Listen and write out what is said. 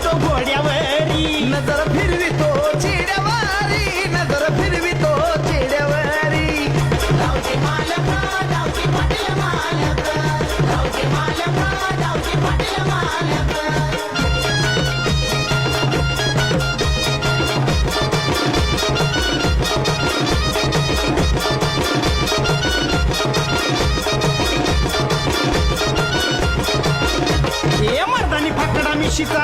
फिरवितो घोड्यावरी नजर फिरवितो चिड्यावारी नजर फिरवितो चिड्यावारी गावचे मालक गावचे पाटील मालक गावचे मालक गावचे पाटील मालक ए मर्दानी फकडा मिशीचा